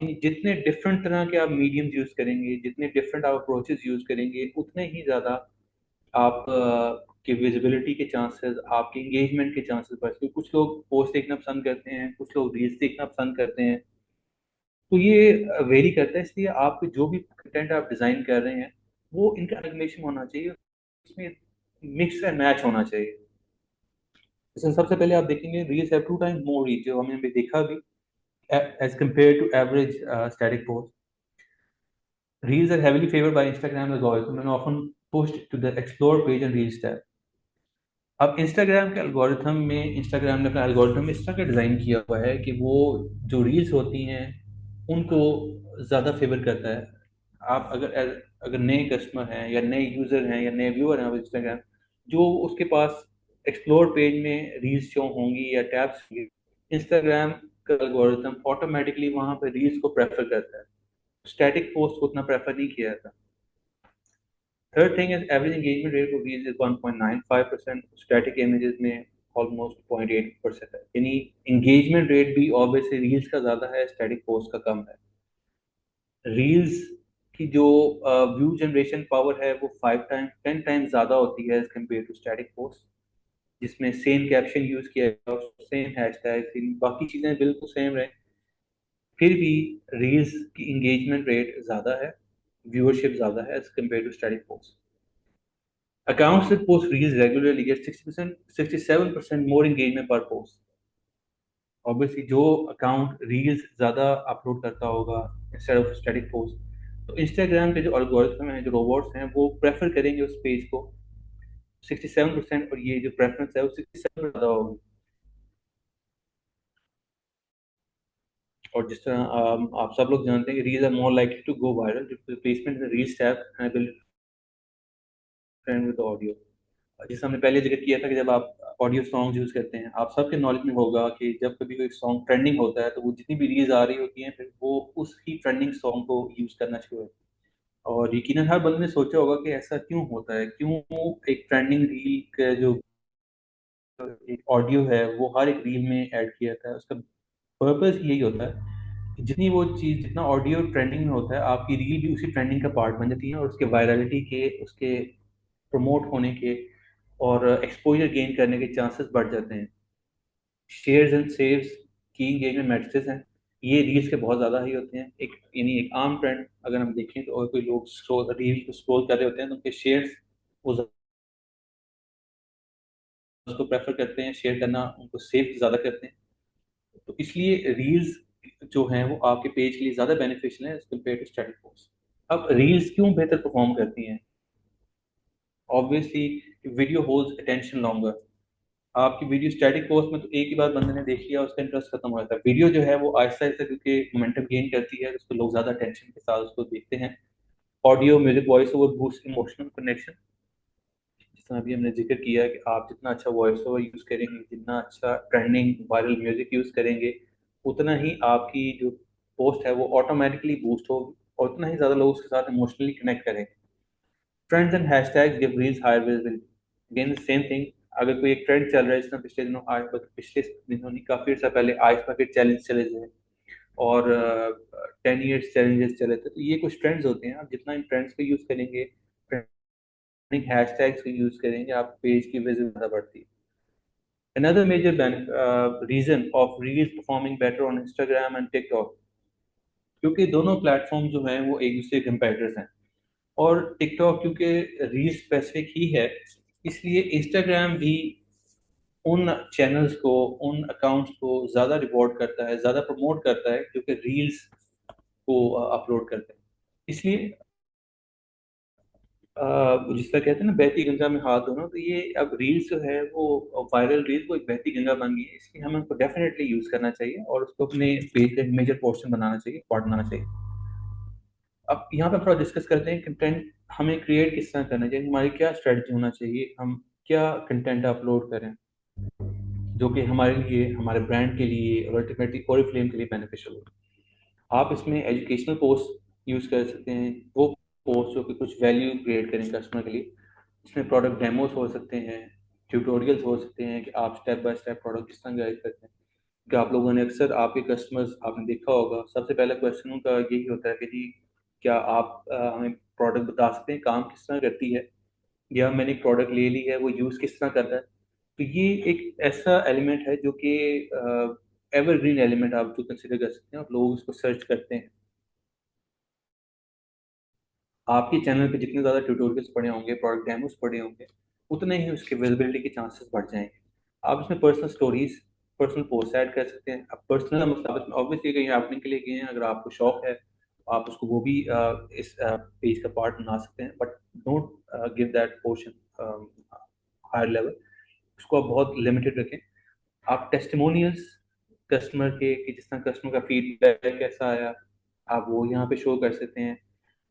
जितने डिफरेंट तरह के आप मीडियम्स यूज करेंगे, जितने डिफरेंट आप अप्रोचेस यूज करेंगे, उतने ही ज्यादा आप की विजिबिलिटी के चांसेस, आपके एंगेजमेंट के चांसेस बढ़ते हैं। क्योंकि कुछ लोग पोस्ट देखना पसंद करते हैं, कुछ लोग रील्स देखना पसंद करते हैं। तो ये वेरी करता है, इसलिए आप जो भी कंटेंट आप डिजाइन कर रहे हैं वो इनका एनिमेशन होना चाहिए, उसमें मिक्स एंड मैच होना चाहिए। जैसे सबसे पहले आप देखेंगे reels have 2 times more reach, जो हमने भी देखा भी as compare to average static post. Reels are heavily favored by Instagram algorithm and often pushed to the Explore page and Reels tab. अब इंस्टाग्राम के एल्गोरिथम में, इंस्टाग्राम ने अपना एल्गोरिथम इस तरह का डिज़ाइन किया हुआ है कि वो जो रील्स होती हैं उनको ज़्यादा फेवर करता है। आप अगर अगर नए कस्टमर हैं या नए यूज़र हैं या नए व्यूअर हैं इंस्टाग्राम, जो उसके पास एक्सप्लोर पेज में रील्स शो होंगी या टैब्स होंगी, इंस्टाग्राम का एल्गोरिथम ऑटोमेटिकली वहाँ पे रील्स को प्रेफर करता है। स्टैटिक पोस्ट को उतना प्रेफर नहीं किया जाता। Third thing is average engagement rate for Reels is 1.95%, static images में almost 0.8% है। यानी engagement rate भी obviously Reels का ज़्यादा है, static post का कम है। Reels की जो व्यू जनरेशन पावर है वो 5 टाइम 10 टाइम ज़्यादा होती है as compare to static post, जिसमें सेम कैप्शन यूज़ किया है और सेम हैशटैग, बाकी चीज़ें बिल्कुल सेम रहे, फिर भी रील्स की इंगेजमेंट रेट ज़्यादा है, व्यूअरशिप ज़्यादा है as compare to static post. Accounts that post reels regularly get 60%, 67% more engagement per post. Obviously, जो अकाउंट रील्स ज़्यादा अपलोड करता होगा इंस्टेड ऑफ स्टैटिक पोस्ट, तो इंस्टाग्राम के जो अलगोरिथम हैं, जो रोबोट्स हैं, वो प्रेफर करेंगे उस पेज को 67%, और ये जो प्रेफरेंस है वो 67 ज़्यादा होगी। और जिस तरह आप सब लोग जानते हैं कि reels are more likely to go viral, placement in reels tab and build trend with audio. जैसे हमने पहले जिक्र किया था कि जब आप ऑडियो सॉन्ग यूज करते हैं, आप सबके नॉलेज में होगा कि जब कभी कोई सॉन्ग ट्रेंडिंग होता है तो वो जितनी भी रील्स आ रही होती हैं फिर वो उस ही ट्रेंडिंग सॉन्ग को यूज करना शुरू होता है। और यकीनन हर बंदे ने सोचा होगा कि ऐसा क्यों होता है, क्यों एक ट्रेंडिंग रील का जो एक ऑडियो है वो हर एक रील में ऐड किया जाता है। उसका पर्पस यही होता है कि जितनी वो चीज़, जितना ऑडियो ट्रेंडिंग में होता है, आपकी रील भी उसी ट्रेंडिंग का पार्ट बन जाती है और उसके वायरलिटी के, उसके प्रमोट होने के और एक्सपोजर गेन करने के चांसेस बढ़ जाते हैं। शेयर्स एंड सेव्स की एंगेजमेंट मैट्रिसेस हैं, ये रील्स के बहुत ज़्यादा ही होते हैं। एक यानी एक आम ट्रेंड अगर हम देखें तो, और कोई लोग स्क्रॉल रील को स्क्रॉल कर रहे होते हैं तो उनके शेयर्स वो उसको प्रेफर करते हैं, शेयर करना उनको सेव ज़्यादा करते हैं। तो इसलिए रील्स जो हैं वो आपके पेज के लिए ज़्यादा बेनिफिशियल है as compare to static post. अब रील्स क्यों बेहतर परफॉर्म करती हैं? Obviously video holds attention longer. आपकी वीडियो स्टैटिक पोस्ट में तो एक ही बार बंदे ने देख लिया, उसका इंटरेस्ट खत्म हो जाता है। वीडियो जो है वो आहिस्ता आहिस्ता क्योंकि मोमेंटम गेन करती है, उसको लोग ज्यादा टेंशन के साथ उसको देखते हैं। Audio, music, voice over boost emotional connection. जिस तरह अभी हमने जिक्र किया कि आप जितना अच्छा वॉइस ओवर यूज करेंगे, जितना अच्छा ट्रेंडिंग वायरल म्यूजिक यूज करेंगे, उतना ही आपकी जो पोस्ट है वो ऑटोमेटिकली बूस्ट होगी और उतना ही ज्यादा लोग उसके साथ इमोशनली कनेक्ट करेंगे। Trends and hashtags give reels higher visibility. Again same thing, अगर कोई एक ट्रेंड चल रहा है, जिसमें पिछले दिनों नहीं, काफी अर्सा पहले आइस बकेट चैलेंज चले थे, और 10 इयर्स चैलेंजेस चले थे, तो ये कुछ ट्रेंड्स होते हैं। आप जितना इन ट्रेंड्स को यूज करेंगे, ट्रेंडिंग हैशटैग्स को यूज करेंगे, आप पेज की विजिट ज्यादा बढ़ती है। Another major reason of Reels performing better on Instagram and TikTok, क्योंकि दोनों प्लेटफॉर्म जो हैं वो एक दूसरे के कंपेटिटर्स हैं। और टिकटॉक क्योंकि रील स्पेसिफिक ही है, इसलिए इंस्टाग्राम भी उन चैनल्स को, उन अकाउंट्स को ज़्यादा रिवॉर्ड करता है, ज़्यादा प्रमोट करता है, क्योंकि रील्स को अपलोड करते हैं। इसलिए जिसका कहते हैं ना, बहती गंगा में हाथ धोना, तो ये अब रील्स जो है वो वायरल रील्स वो एक बहती गंगा बन गई है, इसलिए हमें उनको डेफिनेटली यूज करना चाहिए और उसको अपने पेज का एक मेजर पोर्शन बनाना चाहिए, पार्ट बनाना चाहिए। अब यहाँ पे थोड़ा डिस्कस करते हैं कंटेंट हमें क्रिएट किस तरह करना चाहिए, हमारी क्या स्ट्रेटजी होना चाहिए, हम क्या कंटेंट अपलोड करें जो कि हमारे लिए, हमारे ब्रांड के लिए और अल्टीमेटली ओरिफ्लेम के लिए बेनिफिशियल हो। आप इसमें एजुकेशनल पोस्ट यूज कर सकते हैं, वो पोस्ट जो कि कुछ वैल्यू क्रिएट करें कस्टमर के लिए। इसमें प्रोडक्ट डेमोस हो सकते हैं, ट्यूटोरियल्स हो सकते हैं कि आप स्टेप बाय स्टेप प्रोडक्ट किस तरह गाइड करते हैं। कि आप लोगों ने अक्सर, आपके कस्टमर्स आपने देखा होगा, सबसे पहला क्वेश्चन उनका यही होता है कि जी क्या आप हमें प्रोडक्ट बता सकते हैं काम किस तरह करती है, या मैंने एक प्रोडक्ट ले ली है वो यूज़ किस तरह करता है। तो ये एक ऐसा एलिमेंट है जो कि एवरग्रीन एलिमेंट आप जो कंसिडर कर सकते हैं, और लोग उसको सर्च करते हैं। आपके चैनल पे जितने ज़्यादा ट्यूटोरियल्स पड़े होंगे, प्रोडक्ट डेमोस पड़े होंगे, उतने ही उसकी विजिबिलिटी के चांसेस बढ़ जाएंगे। आप इसमें personal stories, personal post add कर सकते हैं। अब पर्सनल मतलब ऑब्वियसली कहीं आपने के लिए गए हैं, अगर आपको शौक है आप उसको वो भी इस पेज का पार्ट बना सकते हैं, but don't give that portion higher level, उसको आप बहुत लिमिटेड रखें। आप टेस्टिमोनियल्स कस्टमर के, कि जिस तरह कस्टमर का फीडबैक कैसा आया, आप वो यहाँ पे शो कर सकते हैं।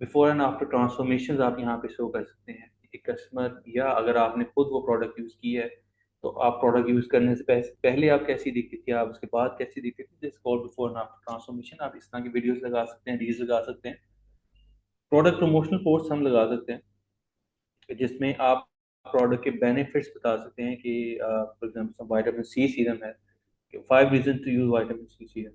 बिफोर एंड आफ्टर ट्रांसफॉर्मेशन आप यहाँ पे शो कर सकते हैं एक कस्टमर, या अगर आपने खुद वो प्रोडक्ट यूज़ की है तो आप प्रोडक्ट यूज़ करने से पहले आप कैसी दिखती थी, आप उसके बाद कैसी दिखती थी, this called before and after transformation. आप इस तरह की वीडियोस लगा सकते हैं, रील्स लगा सकते हैं। प्रोडक्ट प्रमोशनल पोस्ट हम लगा सकते हैं जिसमें आप प्रोडक्ट के बेनिफिट्स बता सकते हैं कि for example vitamin C serum है, 5 reason to use vitamin C serum.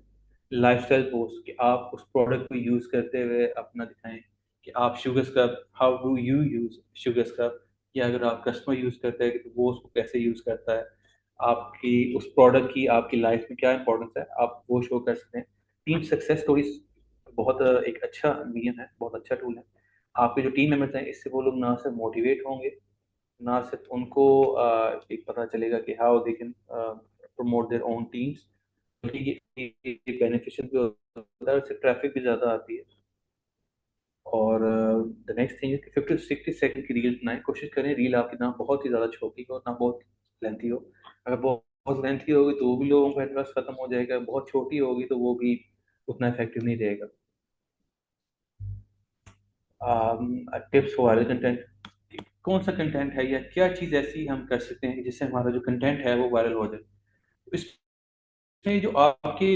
Lifestyle post कि आप उस प्रोडक्ट को यूज करते हुए अपना दिखाएं कि आप sugar scrub, how do you use sugar scrub, या अगर आप कस्टमर यूज करते हैं तो वो उसको कैसे यूज करता है, आपकी उस प्रोडक्ट की आपकी लाइफ में क्या इंपॉर्टेंस है, आप वो शो कर सकते हैं। टीम सक्सेस स्टोरीज बहुत एक अच्छा मीडियम है, बहुत अच्छा टूल है। आपके जो टीम मेंबर्स हैं, इससे वो लोग ना सिर्फ मोटिवेट होंगे, ना सिर्फ उनको एक पता चलेगा कि how they can promote their own teams, बल्कि ये बेनिफिशियल भी होता है, उससे ट्रैफिक भी ज़्यादा आती है। और द नेक्स्ट थिंग है कि 50 to 60 सेकंड की रील बनाएं, कोशिश करें रील आपकी ना बहुत ही ज़्यादा छोटी हो ना बहुत लेंथी हो। अगर बहुत बहुत लेंथी होगी तो वो भी लोगों का इंटरेस्ट खत्म हो जाएगा, बहुत छोटी होगी तो वो भी उतना इफेक्टिव नहीं रहेगा। टिप्स फॉर वायरल कंटेंट, कौन सा कंटेंट है या क्या चीज़ ऐसी हम कर सकते हैं जिससे हमारा जो कंटेंट है वो वायरल हो जाए। इसमें जो आपके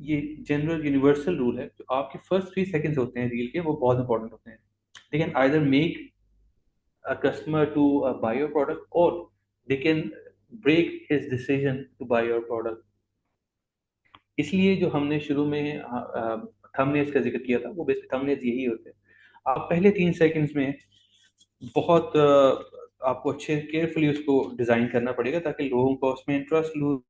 ये जनरल यूनिवर्सल रूल है, जो आपके फर्स्ट 3 सेकंड्स होते हैं रील के, वो बहुत इंपॉर्टेंट होते हैं। They can either make a customer to buy your product, और they can break his decision to buy your product. इसलिए जो हमने शुरू में थंबनेल्स का जिक्र किया था, वो बेसिक थंबनेल्स यही होते हैं। आप पहले 3 सेकंड्स में बहुत आपको अच्छे केयरफुली उसको डिजाइन करना पड़ेगा ताकि लोगों को उसमें इंटरेस्ट लूज,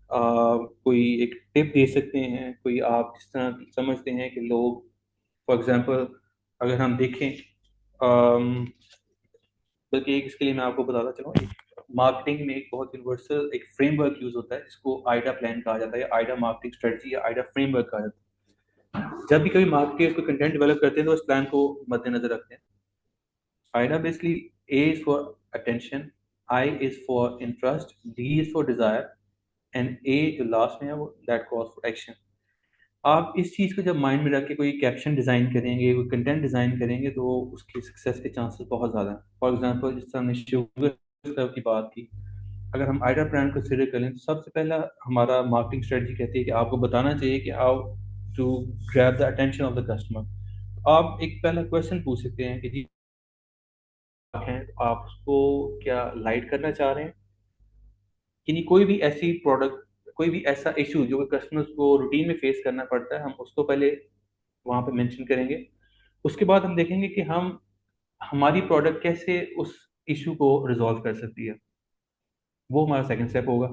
कोई एक टिप दे सकते हैं, कोई आप जिस तरह समझते हैं कि लोग, फॉर एग्जांपल अगर हम देखें, अम, बल्कि एक इसके लिए मैं आपको बताता चलूँ, एक मार्केटिंग में एक बहुत यूनिवर्सल एक फ्रेमवर्क यूज होता है जिसको आइडा प्लान कहा जाता है, या आइडा मार्केटिंग स्ट्रेटजी, या आइडा फ्रेमवर्क कहा जाता है। जब भी कभी मार्केटर्स कोई कंटेंट डेवलप करते हैं तो उस प्लान को मद्देनजर रखते हैं। AIDA basically, A is for attention, I is for interest, D is for desire, and A जो लास्ट में है वो दैट कॉल्स फॉर एक्शन। आप इस चीज़ को जब माइंड में रख के कोई कैप्शन डिज़ाइन करेंगे, कोई कंटेंट डिज़ाइन करेंगे, तो उसकी सक्सेस के चांसेस बहुत ज़्यादा हैं। फॉर एग्जांपल जिस तरह हमने शुगर स्क्रब की बात की, अगर हम आइडा ब्रांड को कंसिडर करें तो सबसे पहला हमारा मार्केटिंग स्ट्रेटजी कहती है कि आपको बताना चाहिए कि how to grab the attention of the customer. आप एक पहला क्वेश्चन पूछ सकते हैं कि जी हैं तो आप उसको क्या लाइट करना चाह रहे हैं, कि नहीं कोई भी ऐसी प्रोडक्ट, कोई भी ऐसा इशू जो कस्टमर्स को रूटीन में फेस करना पड़ता है, हम उसको पहले वहां पे मेंशन करेंगे। उसके बाद हम देखेंगे कि हम हमारी प्रोडक्ट कैसे उस इशू को रिजॉल्व कर सकती है। वो हमारा सेकंड स्टेप होगा।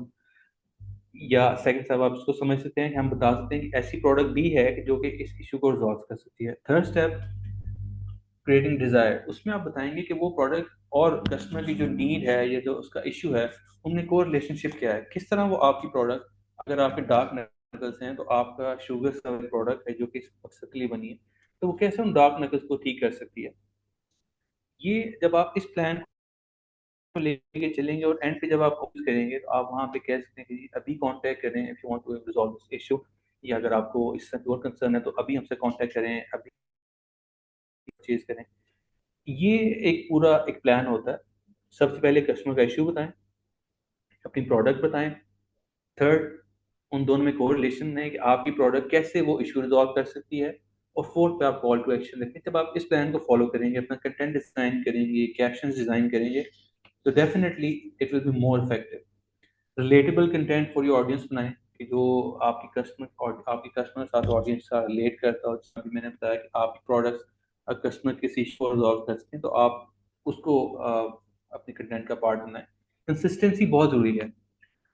या सेकंड स्टेप आप इसको समझ सकते हैं कि हम बता सकते हैं कि ऐसी प्रोडक्ट भी है कि जो कि इस इशू को रिजॉल्व कर सकती है। थर्ड स्टेप, क्रिएटिंग डिजायर, उसमें आप बताएंगे कि वो प्रोडक्ट और कस्टमर की जो नीड है या जो उसका इशू है, उनमें को रिलेशनशिप क्या है, किस तरह वो आपकी प्रोडक्ट, अगर आपके डार्क नकल्स हैं तो आपका शुगर का प्रोडक्ट है जो कि सक्सेसफुली बनी है, तो वो कैसे उन डार्क नकल्स को ठीक कर सकती है। ये जब आप इस प्लान को लेके चलेंगे और एंड पे जब आप कोशिश करेंगे तो आप वहां पे कह सकते हैं कि जी अभी कांटेक्ट करें if you want to resolve this issue, या अगर आपको इससे और कंसर्न है तो अभी हमसे कांटेक्ट करें, अभी परचेज करें। ये एक पूरा एक प्लान होता है। सबसे पहले कस्टमर का इशू बताएं, अपनी प्रोडक्ट बताएं। थर्ड, उन दोनों में कोरिलेशन है कि आपकी प्रोडक्ट कैसे वो इशू रिजॉल्व कर सकती है। और फोर्थ पे आप कॉल टू एक्शन रखें। जब आप इस प्लान को फॉलो करेंगे, अपना कंटेंट डिजाइन करेंगे, कैप्शंस डिजाइन करेंगे, तो definitely it will be more effective. Relatable content for your audience बनाएं कि जो आपकी कस्टमर और आपकी कस्टमर साथ ऑडियंस का रिलेट करता हो। जैसे अभी मैंने बताया कि आपकी प्रोडक्ट्स कस्टमर किसी इशू को रिजॉल्व करते हैं, तो आप उसको अपने कंटेंट का पार्ट बनाएं। कंसिस्टेंसी बहुत जरूरी है।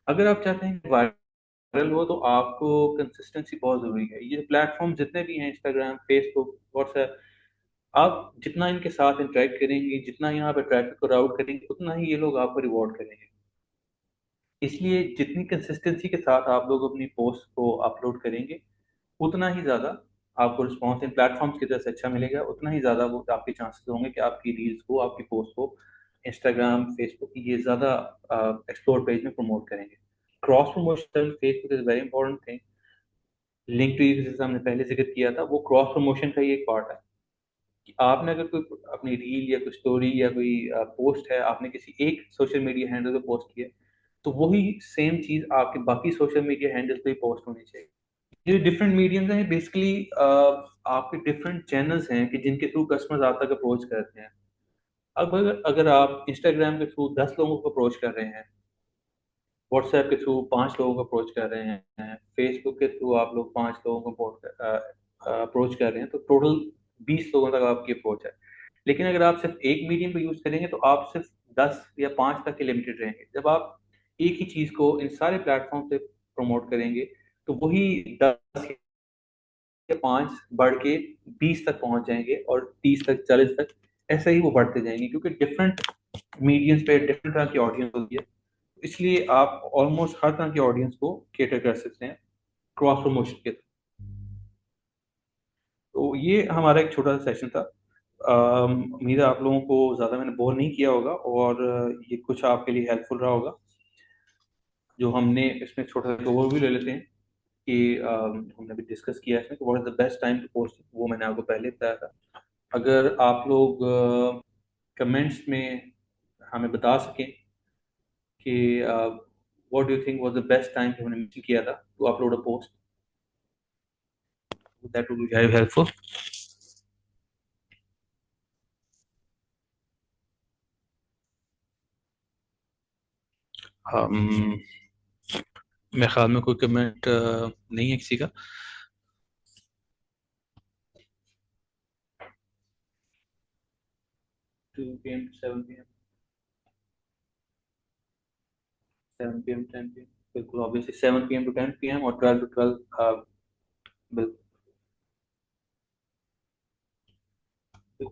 अगर आप चाहते हैं कि वायरल हो तो आपको कंसिस्टेंसी बहुत जरूरी है। ये प्लेटफॉर्म जितने भी हैं, इंस्टाग्राम, फेसबुक, व्हाट्सएप, आप जितना इनके साथ इंटरेक्ट करेंगे, जितना यहाँ पे ट्रैफिक को राउट करेंगे, उतना ही ये लोग आपको रिवॉर्ड करेंगे। इसलिए जितनी कंसिस्टेंसी के साथ आप लोग अपनी पोस्ट को अपलोड करेंगे, उतना ही ज़्यादा आपको रिस्पॉन्स इन प्लेटफॉर्म्स की तरफ से अच्छा मिलेगा, उतना ही ज़्यादा वो आपके चांसेस होंगे कि आपकी रील्स को, आपकी पोस्ट को इंस्टाग्राम, फेसबुक ये ज़्यादा एक्सप्लोर पेज में प्रमोट करेंगे। Cross promotion Facebook is very important thing. Link tree जैसे हमने पहले जिक्र किया था, वो क्रॉस प्रमोशन का ही एक पार्ट है। कि आपने अगर कोई अपनी रील या कोई स्टोरी या कोई पोस्ट है, आपने किसी एक सोशल मीडिया हैंडल पे पोस्ट किया, तो वही सेम चीज आपके बाकी सोशल मीडिया हैंडल्स पे पोस्ट होनी चाहिए। ये डिफरेंट मीडियम्स हैं बेसिकली, आपके डिफरेंट चैनल्स हैं कि जिनके थ्रू कस्टमर्स आप तक अप्रोच करते हैं। अब अगर अगर आप इंस्टाग्राम के थ्रू 10 लोगों को अप्रोच कर रहे हैं, व्हाट्सएप के थ्रू 5 लोगों को अप्रोच कर रहे हैं, फेसबुक के थ्रू आप लोग 5 लोगों को अप्रोच कर रहे हैं, तो टोटल 20 लोगों तक आपकी अप्रोच है। लेकिन अगर आप सिर्फ एक मीडियम को यूज करेंगे तो आप सिर्फ 10 या 5 तक के लिमिटेड रहेंगे। जब आप एक ही चीज को इन सारे प्लेटफॉर्म पे प्रमोट करेंगे, तो वही 10 या 5 बढ़ के 20 तक पहुंच जाएंगे, और 30 तक, 40 तक, ऐसे ही वो बढ़ते जाएंगे, क्योंकि डिफरेंट मीडियम्स पे डिफरेंट तरह की ऑडियंस होती है। इसलिए आप ऑलमोस्ट हर तरह की ऑडियंस को केटर कर सकते हैं क्रॉस प्रमोशन के थ्रू। तो ये हमारा एक छोटा सा सेशन था। उम्मीद है आप लोगों को ज़्यादा मैंने बोर नहीं किया होगा, और ये कुछ आपके लिए हेल्पफुल रहा होगा। जो हमने इसमें छोटा सा ओवरव्यू ले लेते हैं कि हमने अभी डिस्कस किया है इसमें, what is the best time to post, वो मैंने आपको पहले बताया था। अगर आप लोग कमेंट्स में हमें बता सकें कि what do you think was the best time जो हमने मेंशन किया था to upload a post, that would be very helpful. मेरे ख्याल में कोई कमेंट नहीं है किसी का। 2 PM to 7 PM, 7 PM, 10 PM, बिल्कुल ऑब्वियसली 7 PM to 10 PM और 12 to 12। बिल्कुल,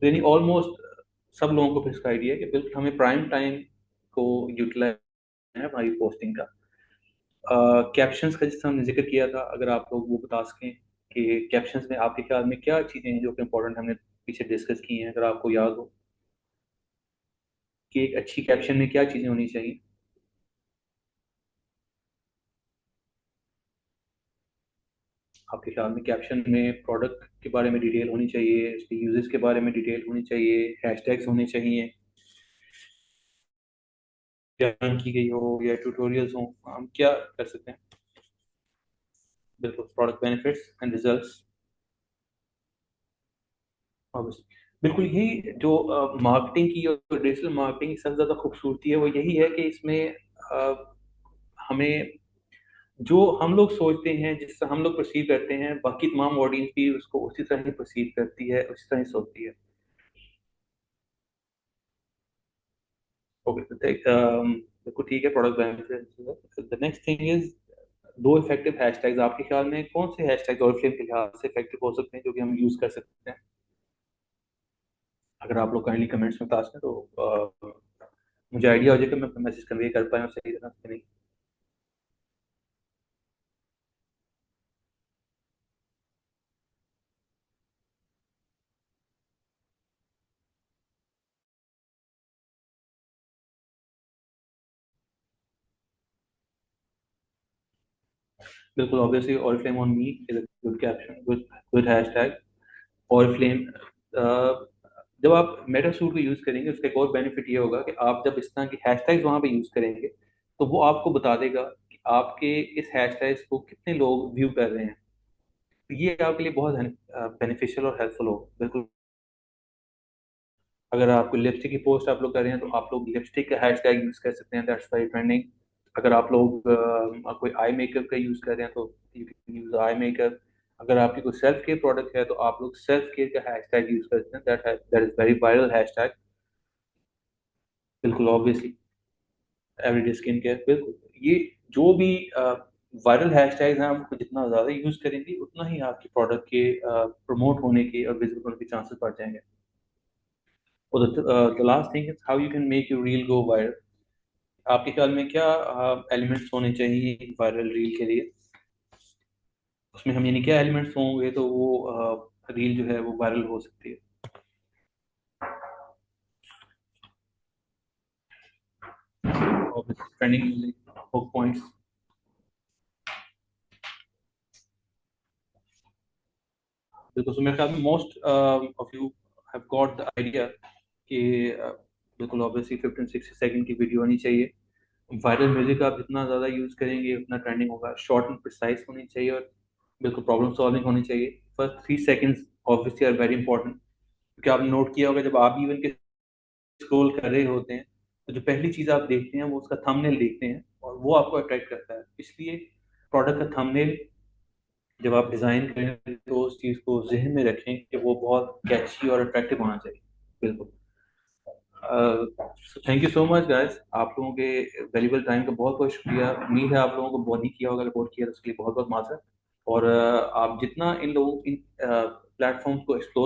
यानी ऑलमोस्ट सब लोगों को फिर इसका आइडिया है कि बिल्कुल हमें प्राइम टाइम को यूटिलाइज है हमारी पोस्टिंग का। कैप्शंस का जिसका हमने जिक्र किया था, अगर आप लोग वो बता सकें कि कैप्शंस में आपके ख्याल में क्या चीज़ें हैं जो कि इम्पोर्टेंट हमने पीछे डिस्कस की हैं, अगर आपको याद हो कि एक अच्छी कैप्शन में क्या चीज़ें होनी चाहिए। आपके ख्याल में कैप्शन में प्रोडक्ट के बारे में डिटेल होनी चाहिए, इसके यूजेस के बारे में डिटेल होनी चाहिए, हैशटैग्स होने चाहिए, बयान की गई हो या ट्यूटोरियल्स हो, हम क्या कर सकते हैं। बिल्कुल, product benefits and results. Obviously. बिल्कुल यही जो मार्केटिंग की और डिजिटल मार्केटिंग की सबसे ज़्यादा खूबसूरती है वो यही है कि इसमें हमें जो हम लोग सोचते हैं जिससे हम लोग परसीव करते हैं बाकी तमाम ऑडियंस भी उसको उसी तरह ही परसीव करती है उसी तरह ही सोचती है। ओके बिल्कुल ठीक है product benefit. The next thing is दो इफेक्टिव हैशटैग्स आपके ख्याल में कौन से हैशटैग्स और फ्लेम के लिहाज से इफेक्टिव हो सकते हैं जो कि हम यूज कर सकते हैं? अगर आप लोग काइंडली कमेंट्स में बता सकें तो मुझे आइडिया हो जाए कि मैं मैसेज कन्वे कर पाया सही तरह से नहीं। बिल्कुल obviously Oriflame on me is a good caption good good hashtag. Oriflame जब आप मेटासूट को यूज करेंगे उसका एक और बेनिफिट ये होगा कि आप जब इस तरह की हैशटैग्स वहां पे यूज करेंगे तो वो आपको बता देगा कि आपके इस हैशटैग्स को कितने लोग व्यू कर रहे हैं। तो ये आपके लिए बहुत बेनिफिशियल और हेल्पफुल होगा बिल्कुल। अगर आपको लिपस्टिक की पोस्ट आप लोग कर रहे हैं तो आप लोग लिपस्टिक का हैशटैग यूज कर सकते हैं, दैट्स वेरी ट्रेंडिंग। अगर आप लोग कोई आई मेकअप का यूज कर रहे हैं तो you can use eye makeup. अगर आपकी कोई सेल्फ केयर प्रोडक्ट है तो आप लोग सेल्फ केयर का हैशटैग यूज करते हैं, that is very viral hashtag. बिल्कुल ऑब्वियसली एवरीडे स्किन केयर बिल्कुल ये जो भी वायरल हैशटैग्स हैं आप जितना ज्यादा यूज करेंगे उतना ही आपके प्रोडक्ट के प्रमोट होने के और विजिबल होने के चांसेस बढ़ जाएंगे। और the last thing is how you can make your reel go viral. आपके ख्याल में क्या एलिमेंट्स होने चाहिए वायरल रील के लिए? उसमें हम यानी क्या एलिमेंट्स होंगे तो वो रील जो है वो वायरल हो सकती है? और ट्रेंडिंग म्यूजिक हुक पॉइंट्स। बिल्कुल सो मेरे ख्याल में most of you have got the idea कि बिल्कुल ऑब्वियसली 15-60 सेकंड की वीडियो होनी चाहिए। वायरल म्यूजिक आप जितना ज़्यादा यूज़ करेंगे उतना ट्रेंडिंग होगा। शॉर्ट एंड प्रिसाइज होनी चाहिए और बिल्कुल प्रॉब्लम सॉल्विंग होनी चाहिए। First 3 seconds obviously are very important क्योंकि आपने नोट किया होगा जब आप इवन के स्क्रॉल कर रहे होते हैं तो जो पहली चीज़ आप देखते हैं वो उसका थंबनेल देखते हैं और वो आपको अट्रैक्ट करता है। इसलिए प्रोडक्ट का थंबनेल जब आप डिज़ाइन करें तो उस चीज़ को जहन में रखें कि वो बहुत कैची और अट्रैक्टिव होना चाहिए। बिल्कुल। Thank you so much guys, आप लोगों के वैल्यूबल टाइम का बहुत बहुत शुक्रिया। उम्मीद है आप लोगों को बहुत ही किया होगा, रिपोर्ट किया तो उसके लिए बहुत बहुत माजरत। और आप जितना इन लोगों इन प्लेटफॉर्म्स को एक्सप्लोर